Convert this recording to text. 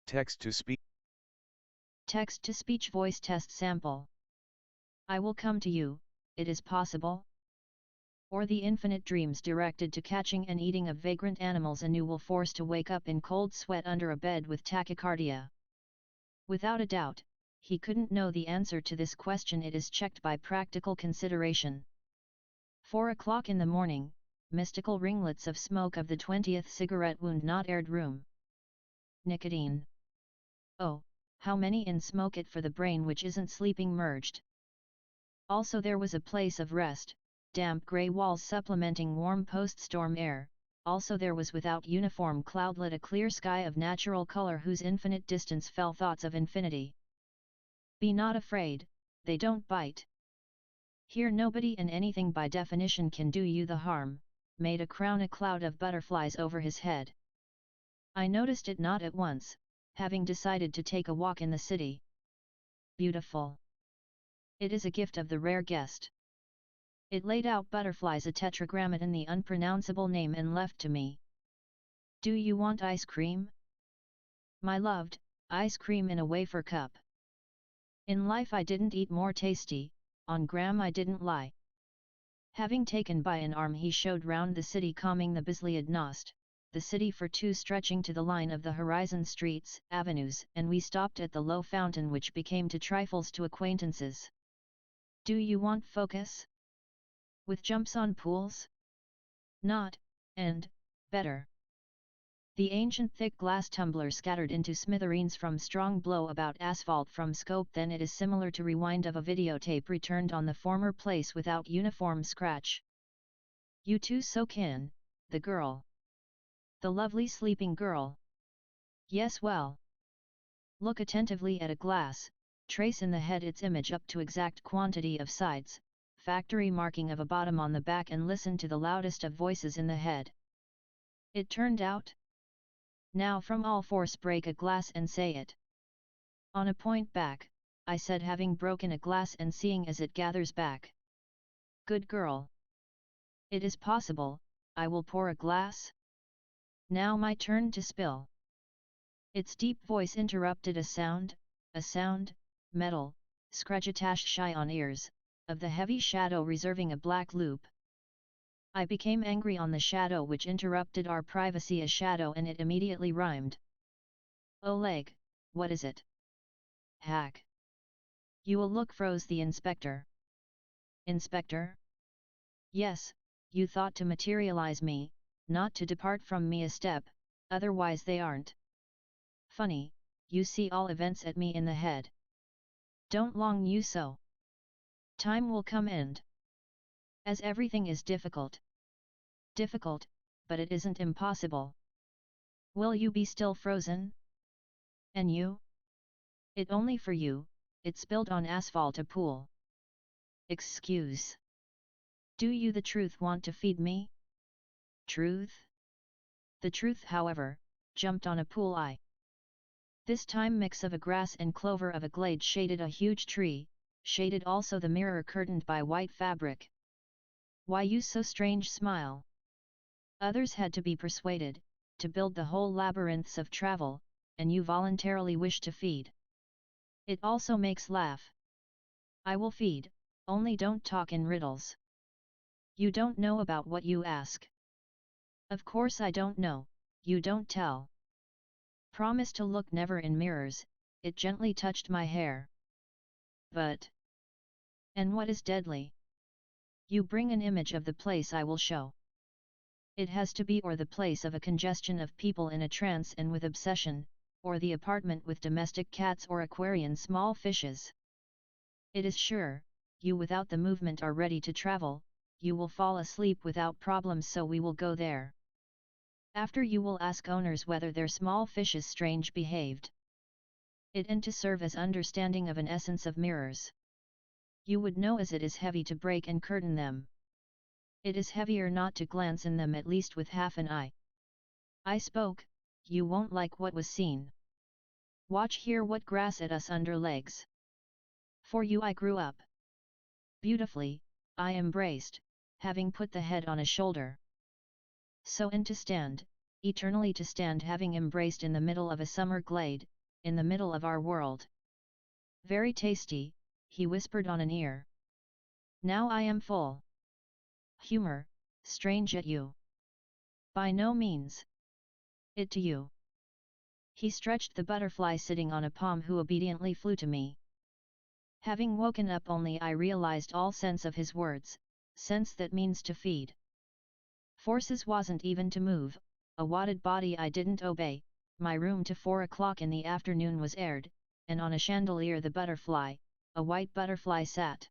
Text-to-speech. Text-to-speech voice test sample. I will come to you, it is possible? Or the infinite dreams directed to catching and eating of vagrant animals anew will force to wake up in cold sweat under a bed with tachycardia. Without a doubt, he couldn't know the answer to this question. It is checked by practical consideration. 4 o'clock in the morning, mystical ringlets of smoke of the 20th cigarette wound not aired room. Nicotine. Oh, how many in smoke it for the brain which isn't sleeping merged. Also there was a place of rest, damp grey walls supplementing warm post-storm air, also there was without uniform cloudlet a clear sky of natural color whose infinite distance fell thoughts of infinity. Be not afraid, they don't bite. Here nobody and anything by definition can do you the harm, made a crown a cloud of butterflies over his head. I noticed it not at once, having decided to take a walk in the city. Beautiful. It is a gift of the rare guest. It laid out butterflies a tetragrammaton the unpronounceable name and left to me. Do you want ice cream? My loved, ice cream in a wafer cup. In life I didn't eat more tasty, on gram I didn't lie. Having taken by an arm he showed round the city calming the busliad nost, the city for two stretching to the line of the horizon streets, avenues, and we stopped at the low fountain which became to trifles to acquaintances. Do you want focus? With jumps on pools? Not, and, better. The ancient thick glass tumbler scattered into smithereens from strong blow about asphalt from scope, then it is similar to rewind of a videotape returned on the former place without uniform scratch. You too soak in, the girl. The lovely sleeping girl. Yes, well. Look attentively at a glass, trace in the head its image up to exact quantity of sides, factory marking of a bottom on the back, and listen to the loudest of voices in the head. It turned out? Now from all force break a glass and say it. On a point back, I said, having broken a glass and seeing as it gathers back. Good girl. It is possible, I will pour a glass. Now my turn to spill. Its deep voice interrupted a sound, metal, scratchatash shy on ears, of the heavy shadow reserving a black loop. I became angry on the shadow which interrupted our privacy, a shadow, and it immediately rhymed. Oleg, what is it? Hack. You will look, froze the inspector. Inspector? Yes, you thought to materialize me, not to depart from me a step, otherwise they aren't. Funny, you see all events at me in the head. Don't long you so. Time will come and as everything is difficult. Difficult, but it isn't impossible. Will you be still frozen? And you? It only for you, it spilled on asphalt a pool. Excuse. Do you the truth want to feed me? Truth? The truth, however, jumped on a pool eye. This time mix of a grass and clover of a glade shaded a huge tree, shaded also the mirror curtained by white fabric. Why you so strange smile? Others had to be persuaded, to build the whole labyrinths of travel, and you voluntarily wish to feed. It also makes laugh. I will feed, only don't talk in riddles. You don't know about what you ask. Of course I don't know, you don't tell. Promise to look never in mirrors, it gently touched my hair. But. And what is deadly? You bring an image of the place I will show. It has to be or the place of a congestion of people in a trance and with obsession, or the apartment with domestic cats or aquarian small fishes. It is sure, you without the movement are ready to travel, you will fall asleep without problems, so we will go there. After you will ask owners whether their small fishes strange behaved. It and to serve as understanding of an essence of mirrors. You would know as it is heavy to break and curtain them. It is heavier not to glance in them, at least with half an eye. I spoke, you won't like what was seen. Watch here what grass at us under legs. For you I grew up. Beautifully, I embraced, having put the head on a shoulder. So and to stand, eternally to stand, having embraced in the middle of a summer glade, in the middle of our world. Very tasty, he whispered on an ear. Now I am full. Humor, strange at you. By no means. It to you. He stretched the butterfly sitting on a palm who obediently flew to me. Having woken up only I realized all sense of his words, sense that means to feed. Forces wasn't even to move, a wadded body I didn't obey, my room to 4 o'clock in the afternoon was aired, and on a chandelier the butterfly, a white butterfly sat.